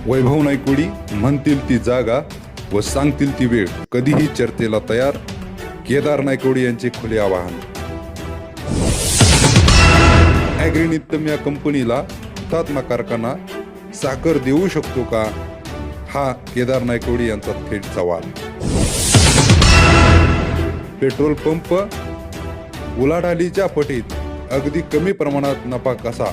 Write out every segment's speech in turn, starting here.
वैभव नायकोडी म्हणतील ती जागा व सांगतील ती वेळ, कधीही चर्चेला तयार. केदार नायकोडी यांचे खुले आवाहन. ॲग्रीनित्यम या कंपनीला हुतात्मा कारखाना साखर देऊ शकतो का, हा केदार नायकोडी यांचा थेट सवाल. पेट्रोल पंप उलाढालीच्या पटीत अगदी कमी प्रमाणात नफा कसा.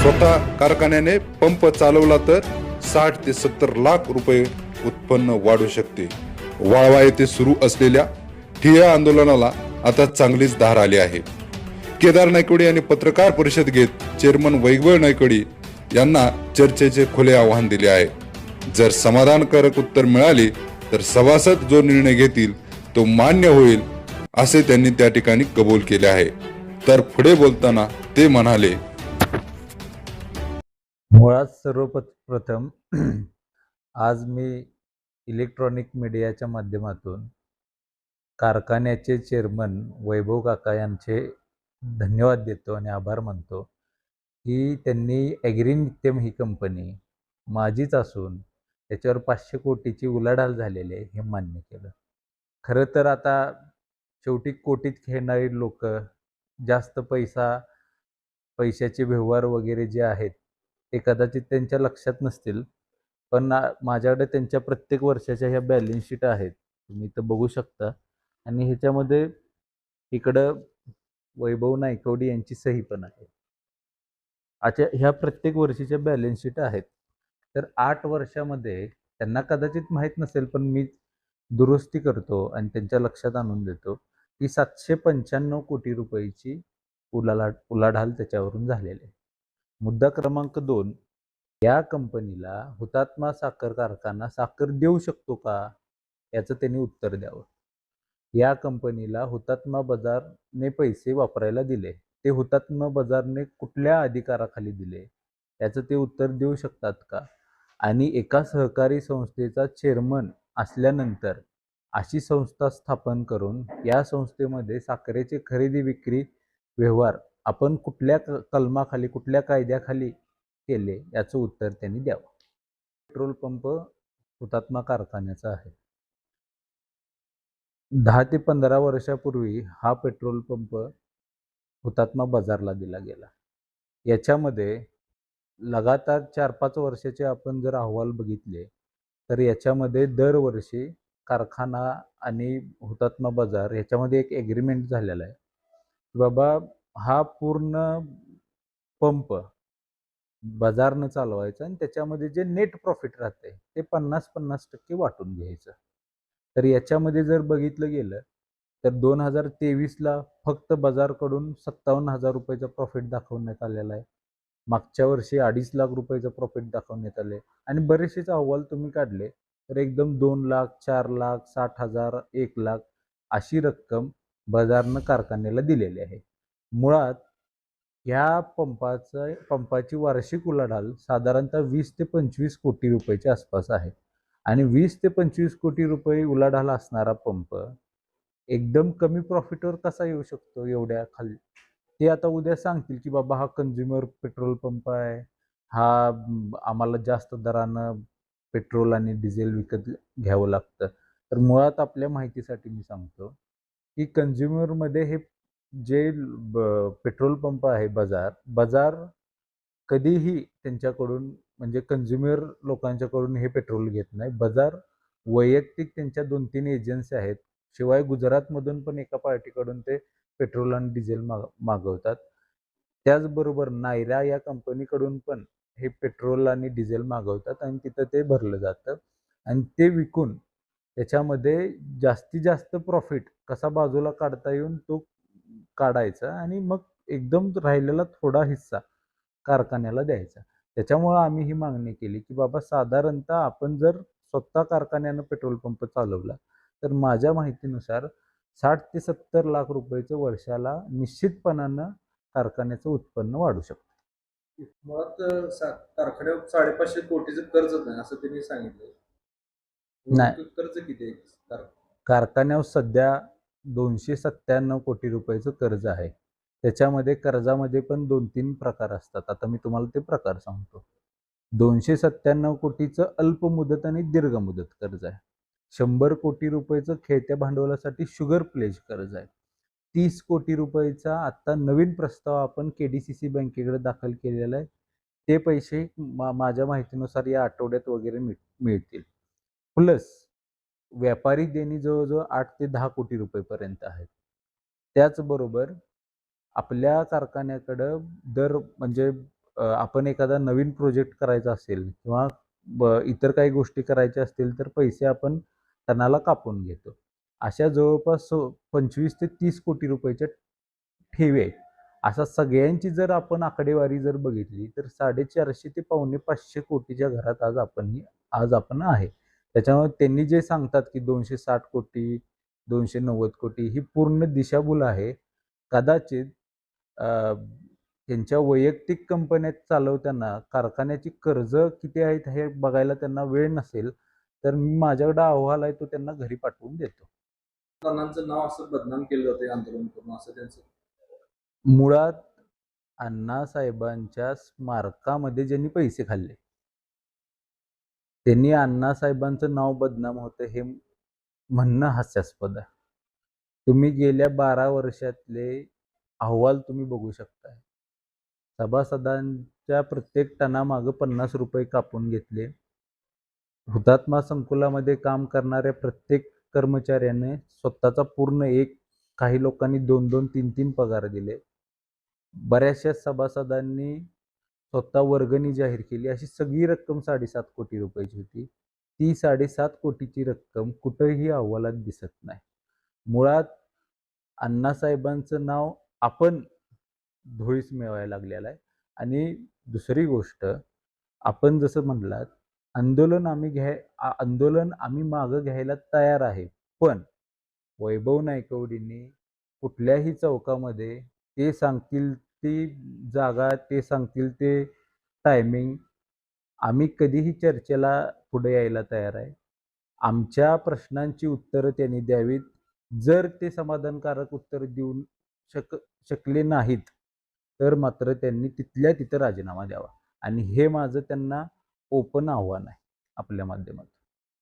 स्वतः कारखान्याने पंप चालवला तर 60 ते 70 लाख रुपये उत्पन्न वाढू शकते. वाळवा येथे सुरू असलेल्या ठिय्या आंदोलनाला आता चांगलीच धार आली आहे. केदार नायकोडी यांनी पत्रकार परिषद घेत चेअरमन वैभव नायकोडी यांना चर्चेचे खुले आव्हान दिले आहे. जर समाधानकारक उत्तर मिळाले तर सभासद जो निर्णय घेतील तो मान्य होईल, असे त्यांनी त्या ठिकाणी कबूल केले आहे. तर पुढे बोलताना ते म्हणाले, मुळात सर्वप्रथम आज मी इलेक्ट्रॉनिक मीडियाच्या माध्यमातून कारखान्याचे चेअरमन वैभव काका यांचे धन्यवाद देतो आणि आभार मानतो की त्यांनी ॲग्रीनित्यम ही कंपनी माझीच असून त्याच्यावर 500 कोटीची उलाढाल झालेली आहे हे मान्य केलं. खरं तर आता शेवटी कोटीत खेळणारी लोक जास्त पैशाचे व्यवहार वगैरे जे आहेत ते कदाचित त्यांच्या लक्षात नसतील, पण माझ्याकडे त्यांच्या प्रत्येक वर्षाच्या ह्या बॅलन्स शीट आहेत, तुम्ही इथं बघू शकता. आणि ह्याच्यामध्ये इकडं वैभव नायकोडी यांची सही पण आहे. अच्छा, ह्या प्रत्येक वर्षीच्या बॅलन्स शीट आहेत. तर 8 वर्षामध्ये त्यांना कदाचित माहीत नसेल, पण मी दुरुस्ती करतो आणि त्यांच्या लक्षात आणून देतो की 795 कोटी रुपयाची उलाढाल त्याच्यावरून झालेली आहे. मुद्दा क्रमांक 2, या कंपनीला हुतात्मा साखर कारखाना साखर देऊ शकतो का, याचं त्यांनी उत्तर द्यावं. या कंपनीला हुतात्मा बाजारने पैसे वापरायला दिले, ते हुतात्मा बाजारने कुठल्या अधिकाराखाली दिले, याचं ते उत्तर देऊ शकतात का. आणि एका सहकारी संस्थेचा चेअरमन असल्यानंतर अशी संस्था स्थापन करून या संस्थेमध्ये साखरेचे खरेदी विक्री व्यवहार आपण कुठल्या कलमाखाली कुठल्या कायद्याखाली केले, याचं उत्तर त्यांनी द्यावं. पेट्रोल पंप हुतात्मा कारखान्याचा आहे. 10 ते 15 वर्षापूर्वी हा पेट्रोल पंप हुतात्मा बाजारला दिला गेला. याच्यामध्ये लगातार 4-5 वर्षाचे आपण जर अहवाल बघितले तर याच्यामध्ये दरवर्षी कारखाना आणि हुतात्मा बाजार याच्यामध्ये एक ॲग्रीमेंट झालेला आहे की बाबा हा पूर्ण पंप बाजारनं चालवायचा आणि त्याच्यामध्ये जे नेट प्रॉफिट राहते ते 50-50% वाटून घ्यायचं. तर याच्यामध्ये जर बघितलं गेलं तर 2023ला फक्त बाजारकडून 57,000 रुपयाचा प्रॉफिट दाखवण्यात आलेला आहे. मागच्या वर्षी 2.5 लाख रुपयाचं प्रॉफिट दाखवण्यात आले आणि बरेचसेच अहवाल तुम्ही काढले तर एकदम 2 लाख, 4 लाख, 60,000, 1 लाख अशी रक्कम बाजारनं कारखान्याला दिलेली आहे. मुळात ह्या पंपाची वार्षिक उलाढाल साधारणतः 20 ते 25 कोटी रुपयाच्या आसपास आहे. आणि 20 ते 25 कोटी रुपये उलाढाल असणारा पंप एकदम कमी प्रॉफिटवर कसा येऊ शकतो एवढ्या खाली. ते आता उद्या सांगतील की बाबा हा कंझ्युमर पेट्रोल पंप आहे, हा आम्हाला जास्त दरानं पेट्रोल आणि डिझेल विकत घ्यावं लागतं. तर मुळात आपल्या माहितीसाठी मी सांगतो की कंझ्युमरमध्ये हे जे पेट्रोल पंप आहे बाजार कधीही त्यांच्याकडून म्हणजे कंझ्युमर लोकांच्याकडून हे पेट्रोल घेत नाही. बाजार वैयक्तिक त्यांच्या 2-3 एजन्सी आहेत, शिवाय गुजरातमधून पण एका पार्टीकडून ते पेट्रोल आणि डिझेल मागवतात. त्याचबरोबर नायरा या कंपनीकडून पण हे पेट्रोल आणि डिझेल मागवतात आणि तिथं ते भरलं जातं आणि ते विकून त्याच्यामध्ये जास्तीत जास्त प्रॉफिट कसा बाजूला काढता येऊन तो काढायचा आणि मग एकदम राहिलेला थोडा हिस्सा कारखान्याला द्यायचा. त्याच्यामुळं आम्ही ही मागणी केली की बाबा साधारणतः आपण जर स्वतः कारखान्यानं पेट्रोल पंप चालवला तर माझ्या माहितीनुसार 60 ते 70 लाख रुपयाचं वर्षाला निश्चितपणानं कारखान्याचं उत्पन्न वाढू शकतं. मुळात कारखान्यावर 550 कोटीचं कर्ज नाही असं त्यांनी सांगितलं. नाही, कर्ज किती आहे कारखान्यावर सध्या 297 कोटी रुपयाचं कर्ज आहे. त्याच्यामध्ये कर्जामध्ये पण 2-3 प्रकार असतात. आता मी तुम्हाला ते प्रकार सांगतो. 297 कोटीचं अल्प मुदत आणि दीर्घ मुदत कर्ज आहे. 100 कोटी रुपयेचं खेळत्या भांडवलासाठी शुगर प्लेज कर्ज आहे. 30 कोटी रुपयेचा आता नवीन प्रस्ताव आपण केडीसीसी बँकेकडे दाखल केलेला आहे. ते पैसे माझ्या माहितीनुसार या आठवड्यात वगैरे मिळतील. प्लस व्यापारी देणी जवळ-जवळ 8 ते 10 कोटी रुपयेपर्यंत आहेत. त्याचबरोबर आपल्या कारखान्याकडं म्हणजे आपण एखादा नवीन प्रोजेक्ट करायचा असेल किंवा इतर काही गोष्टी करायच्या असतील तर पैसे आपण टनाला कापून घेतो. अशा जवळपास 25 ते 30 कोटी रुपयाच्या ठेवी आहेत. अशा सगळ्यांची जर आपण आकडेवारी जर बघितली तर 450 ते पावणे 500 कोटीच्या घरात आज आपण आहे. त्याच्यामुळे त्यांनी जे सांगतात की 260 कोटी, 290 कोटी ही पूर्ण दिशाभूल आहे. कदाचित त्यांच्या वैयक्तिक कंपन्यात चालवताना कारखान्याची कर्ज किती आहेत हे बघायला त्यांना वेळ नसेल, तर मी माझ्याकडे अहवाल आहे तो त्यांना घरी पाठवून देतो. अण्णांचं नाव असं बदनाम केलं जातं आंदोलन करून असं त्यांचं. मुळात अण्णासाहेबांच्या स्मारकामध्ये ज्यांनी पैसे खाल्ले, त्यांनी अण्णासाहेबांचं नाव बदनाम होतं हे म्हणणं हास्यास्पद आहे. तुम्ही गेल्या 12 वर्षातले अहवाल तुम्ही बघू शकताय. सभासदांच्या प्रत्येक टनामागं ₹50 कापून घेतले. हुतात्मा संकुलामध्ये काम करणाऱ्या प्रत्येक कर्मचाऱ्याने स्वतःचा पूर्ण काही लोकांनी 2-2, 3-3 पगार दिले. बऱ्याचशा सभासदांनी स्वतः वर्गणी जाहीर केली. अशी सगळी रक्कम 7.5 कोटी रुपयाची होती. ती 7.5 कोटीची रक्कम कुठंही अहवालात दिसत नाही. मुळात अण्णासाहेबांचं नाव आपण धुळीस मिळवायला लागलेलं आहे. आणि दुसरी गोष्ट, आपण जसं म्हणलात, आंदोलन आम्ही मागं घ्यायला तयार आहे. पण वैभव नायकवडींनी कुठल्याही चौकामध्ये ते सांगतील ती जागा, ते सांगतील ते टायमिंग, आम्ही कधीही चर्चेला पुढे यायला तयार आहे. आमच्या प्रश्नांची उत्तरं त्यांनी द्यावीत. जर ते समाधानकारक उत्तर देऊन शकले नाहीत, तर मात्र त्यांनी तिथल्या तिथं राजीनामा द्यावा. आणि हे माझं त्यांना ओपन आव्हान आहे आपल्या माध्यमातून.